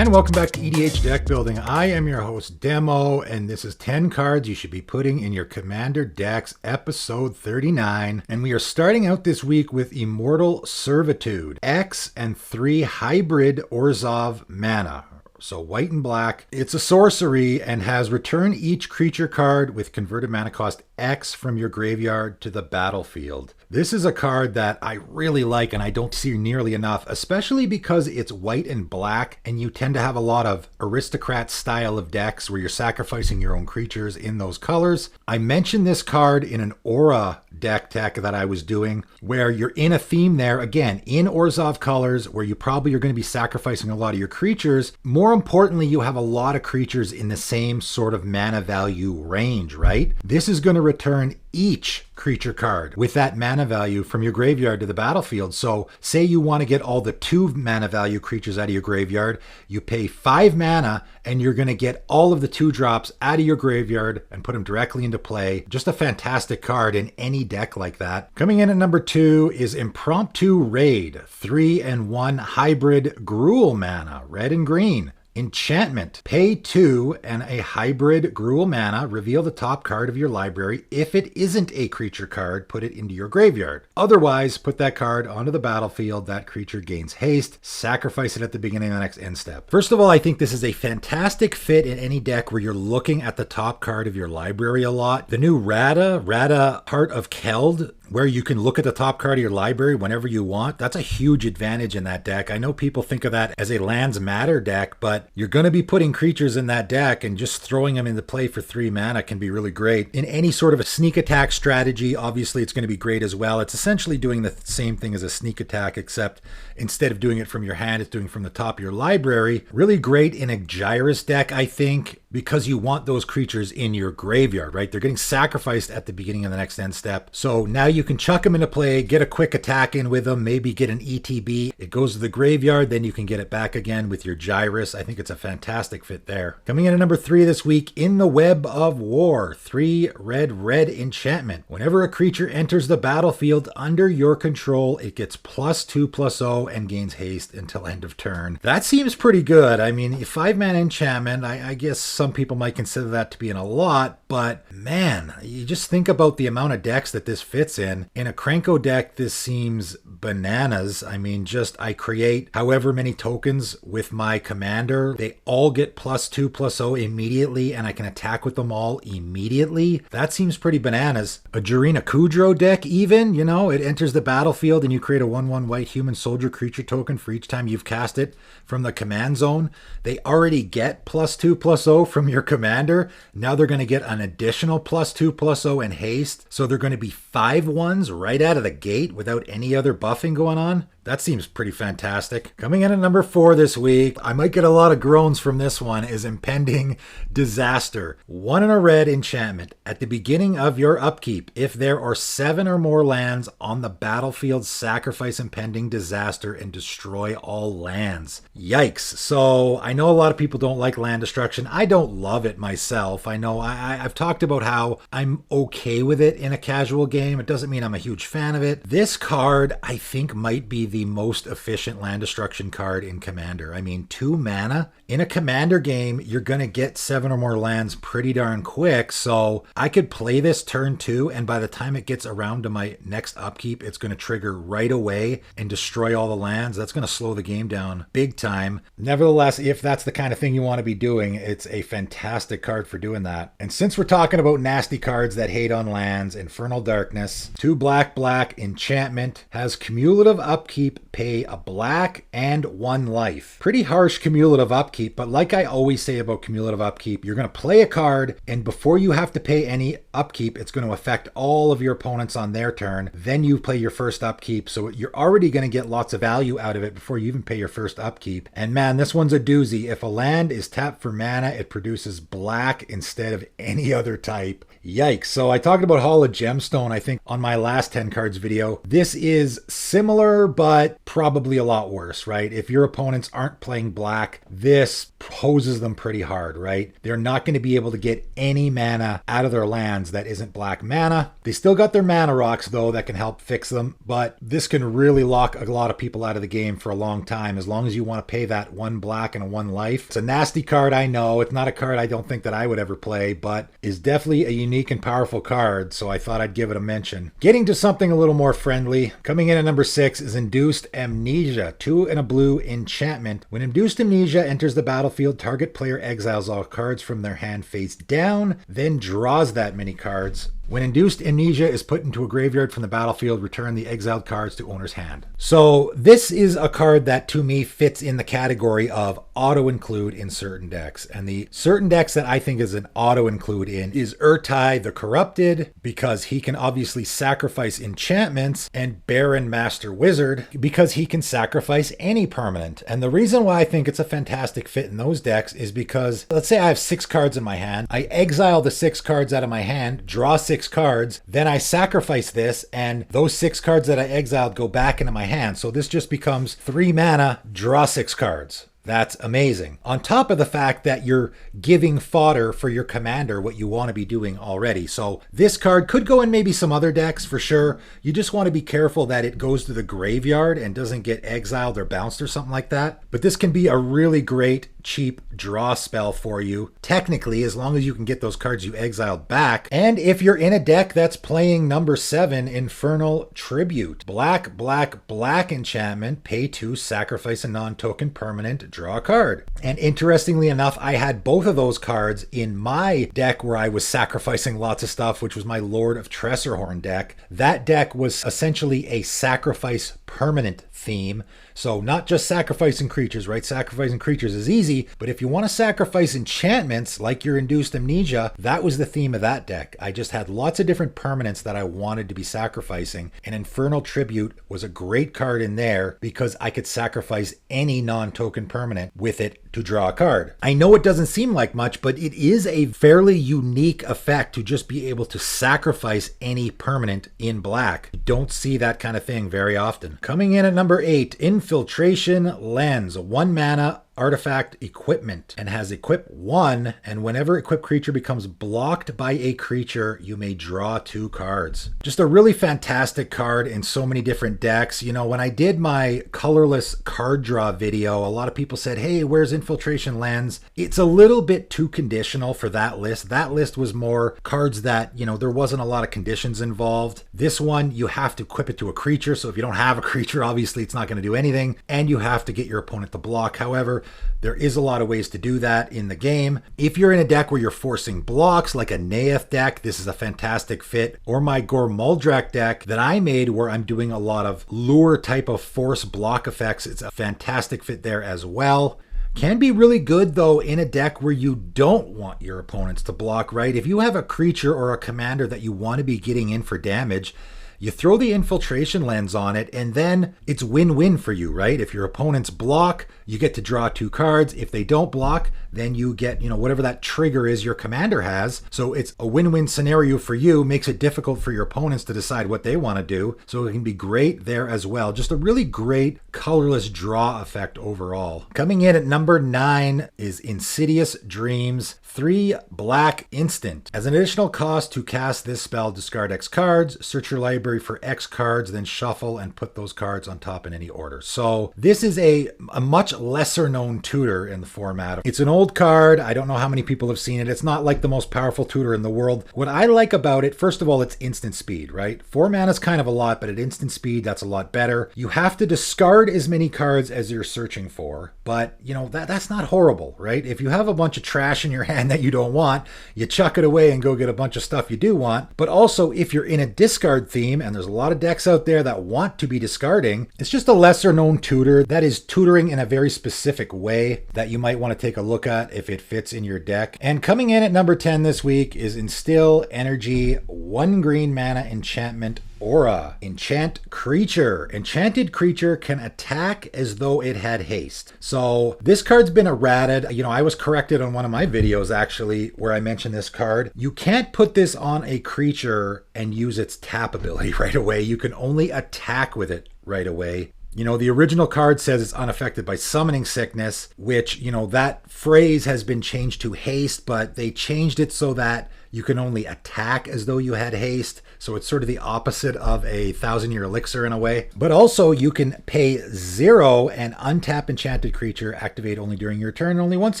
And welcome back to EDH Deck Building. I am your host, Demo, and this is 10 cards you should be putting in your Commander decks, episode 39. And we are starting out this week with Immortal Servitude, X and 3 hybrid Orzhov mana. So white and black. It's a sorcery and has return each creature card with converted mana cost X from your graveyard to the battlefield. This is a card that I really like and I don't see nearly enough, especially because it's white and black and you tend to have a lot of aristocrat style of decks where you're sacrificing your own creatures in those colors. I mentioned this card in an Aura deck that I was doing where you're in a theme there, again, in Orzhov colors where you probably are going to be sacrificing a lot of your creatures. More importantly, you have a lot of creatures in the same sort of mana value range, right? This is going to return each creature card with that mana value from your graveyard to the battlefield. So say you want to get all the 2 mana value creatures out of your graveyard, you pay 5 mana and you're going to get all of the 2 drops out of your graveyard and put them directly into play. Just a fantastic card in any deck like that. Coming in at number 2 is Impromptu Raid, 3 and 1 hybrid Gruul mana, red and green. Enchantment. Pay 2 and a hybrid Gruul mana. Reveal the top card of your library. If it isn't a creature card, put it into your graveyard. Otherwise, put that card onto the battlefield. That creature gains haste. Sacrifice it at the beginning of the next end step. First of all, I think this is a fantastic fit in any deck where you're looking at the top card of your library a lot. The new Rada Heart of Keld, where you can look at the top card of your library whenever you want. That's a huge advantage in that deck. I know people think of that as a lands matter deck, but you're going to be putting creatures in that deck and just throwing them into play for 3 mana can be really great. In any sort of a sneak attack strategy, obviously it's going to be great as well. It's essentially doing the same thing as a sneak attack, except instead of doing it from your hand, it's doing it from the top of your library. Really great in a Gyrus deck, I think, because you want those creatures in your graveyard, right? They're getting sacrificed at the beginning of the next end step. So now you can chuck them into play, get a quick attack in with them, maybe get an ETB. It goes to the graveyard, then you can get it back again with your Gyrus. I think it's a fantastic fit there. Coming in at number 3 this week, In the Web of War, 3 red enchantment. Whenever a creature enters the battlefield under your control, it gets +2/+0 and gains haste until end of turn. That seems pretty good. I mean, 5 mana enchantment, I guess some people might consider that to be a lot, but man, you just think about the amount of decks that this fits in. In a Krenko deck, this seems bananas. I mean, I create however many tokens with my commander. They all get +2/+0 immediately, and I can attack with them all immediately. That seems pretty bananas. A Jurina Kudro deck even, it enters the battlefield and you create a 1/1 white human soldier creature token for each time you've cast it from the command zone. They already get +2/+0 from your commander. Now they're going to get an additional +2/+0 and haste. So they're going to be 5/1s right out of the gate without any other buffing going on. That seems pretty fantastic. Coming in at number 4 this week, I might get a lot of groans from this one, is Impending Disaster. 1 and a red enchantment. At the beginning of your upkeep, if there are 7 or more lands on the battlefield, sacrifice Impending Disaster and destroy all lands. Yikes. So I know a lot of people don't like land destruction. I don't love it myself. I know I've talked about how I'm okay with it in a casual game. It doesn't mean I'm a huge fan of it. This card, I think, might be the most efficient land destruction card in Commander. I mean, 2 mana. In a Commander game, you're going to get 7 or more lands pretty darn quick, so I could play this turn 2, and by the time it gets around to my next upkeep, it's going to trigger right away and destroy all the lands. That's going to slow the game down big time. Nevertheless, if that's the kind of thing you want to be doing, it's a fantastic card for doing that. And since we're talking about nasty cards that hate on lands, Infernal Darkness, 2 black enchantment, has cumulative upkeep, pay a black and 1 life. Pretty harsh cumulative upkeep, but like I always say about cumulative upkeep, you're going to play a card, and before you have to pay any upkeep, it's going to affect all of your opponents on their turn. Then you play your first upkeep, so you're already going to get lots of value out of it before you even pay your first upkeep. And man, this one's a doozy. If a land is tapped for mana, it produces black instead of any other type. Yikes. So I talked about Hall of Gemstone, I think, on my last 10 cards video. This is similar, but probably a lot worse, right? If your opponents aren't playing black, this poses them pretty hard, right? They're not going to be able to get any mana out of their lands that isn't black mana. They still got their mana rocks, though, that can help fix them, but this can really lock a lot of people out of the game for a long time, as long as you want to pay that 1 black and a 1 life. It's a nasty card, I know. It's not a card I don't think that I would ever play, but is definitely a unique and powerful card, so I thought I'd give it a mention. Getting to something a little more friendly, coming in at number 6 is Induced Amnesia, 2 and a blue enchantment. When Induced Amnesia enters the battlefield, target player exiles all cards from their hand face down, then draws that many cards. When Induced Amnesia is put into a graveyard from the battlefield, return the exiled cards to owner's hand. So this is a card that to me fits in the category of auto-include in certain decks. And the certain decks that I think is an auto-include in is Urtai the Corrupted, because he can obviously sacrifice enchantments, and Baron Master Wizard, because he can sacrifice any permanent. And the reason why I think it's a fantastic fit in those decks is because, let's say I have 6 cards in my hand. I exile the 6 cards out of my hand, draw 6 cards, then I sacrifice this, and those 6 cards that I exiled go back into my hand. So this just becomes 3 mana, draw 6 cards. That's amazing. On top of the fact that you're giving fodder for your commander, what you want to be doing already. So this card could go in maybe some other decks for sure. You just want to be careful that it goes to the graveyard and doesn't get exiled or bounced or something like that. But this can be a really great cheap draw spell for you, technically, as long as you can get those cards you exiled back. And if you're in a deck that's playing number 7, Infernal Tribute, black enchantment, pay 2, sacrifice a non-token permanent, draw a card. And interestingly enough, I had both of those cards in my deck where I was sacrificing lots of stuff, which was my Lord of Tressorhorn deck. That deck was essentially a sacrifice permanent theme. So not just sacrificing creatures, right? Sacrificing creatures is easy, but if you want to sacrifice enchantments like your Induced Amnesia, that was the theme of that deck. I just had lots of different permanents that I wanted to be sacrificing, and Infernal Tribute was a great card in there because I could sacrifice any non-token permanent with it to draw a card. I know it doesn't seem like much, but it is a fairly unique effect to just be able to sacrifice any permanent in black. You don't see that kind of thing very often. Coming in at number 8, Infiltration Lens, 1 mana artifact equipment, and has equip 1, and whenever equipped creature becomes blocked by a creature, you may draw 2 cards. Just a really fantastic card in so many different decks. You know, when I did my colorless card draw video, a lot of people said, hey, where's Infiltration Lens? It's a little bit too conditional for that list. That list was more cards that, you know, there wasn't a lot of conditions involved. This one, you have to equip it to a creature, so if you don't have a creature, obviously it's not going to do anything, and you have to get your opponent to block. However, there is a lot of ways to do that in the game. If you're in a deck where you're forcing blocks, like a Neath deck, this is a fantastic fit. Or my Gore Muldrak deck that I made where I'm doing a lot of lure type of force block effects. It's a fantastic fit there as well. Can be really good though in a deck where you don't want your opponents to block, right? If you have a creature or a commander that you want to be getting in for damage, you throw the Infiltration Lens on it, and then it's win-win for you, right? If your opponents block, you get to draw 2 cards. If they don't block, then you get, you know, whatever that trigger is your commander has. So it's a win-win scenario for you, makes it difficult for your opponents to decide what they want to do. So it can be great there as well. Just a really great colorless draw effect overall. Coming in at number 9 is Insidious Dreams, 3 black instant. As an additional cost to cast this spell, discard X cards, search your library for X cards, then shuffle and put those cards on top in any order. So this is a much lesser known tutor in the format. It's an old card. I don't know how many people have seen it. It's not like the most powerful tutor in the world. What I like about it, first of all, it's instant speed, right? 4 mana is kind of a lot, but at instant speed, that's a lot better. You have to discard as many cards as you're searching for, but you know, that's not horrible, right? If you have a bunch of trash in your hand that you don't want, you chuck it away and go get a bunch of stuff you do want. But also, if you're in a discard theme, and there's a lot of decks out there that want to be discarding, it's just a lesser known tutor that is tutoring in a very specific way that you might want to take a look at if it fits in your deck. And coming in at number 10 this week is Instill Energy, 1 green mana enchantment Aura. Enchant creature. Enchanted creature can attack as though it had haste. So this card's been errated. You know, I was corrected on one of my videos actually where I mentioned this card. You can't put this on a creature and use its tap ability right away. You can only attack with it right away. You know, the original card says it's unaffected by summoning sickness, which, you know, that phrase has been changed to haste, but they changed it so that you can only attack as though you had haste. So it's sort of the opposite of a 1,000-year elixir in a way. But also you can pay 0 and untap enchanted creature, activate only during your turn, only once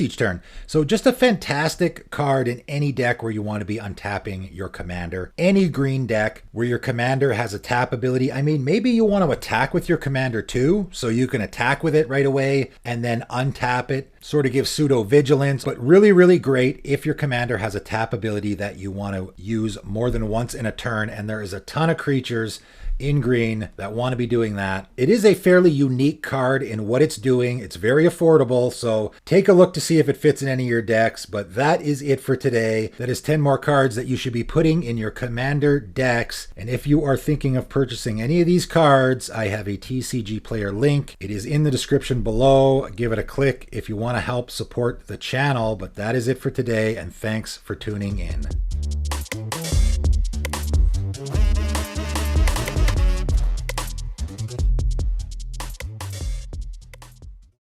each turn. So just a fantastic card in any deck where you want to be untapping your commander. Any green deck where your commander has a tap ability. I mean, maybe you want to attack with your commander too, so you can attack with it right away and then untap it. Sort of gives pseudo vigilance, but really, really great if your commander has a tap ability that you want to use more than once in a turn, and there is a ton of creatures in green that want to be doing that. It is a fairly unique card in what it's doing. It's very affordable, so take a look to see if it fits in any of your decks, but that is it for today. That is 10 more cards that you should be putting in your commander decks, and if you are thinking of purchasing any of these cards, I have a TCG Player link. It is in the description below. Give it a click if you want to help support the channel, but that is it for today, and thanks for tuning in.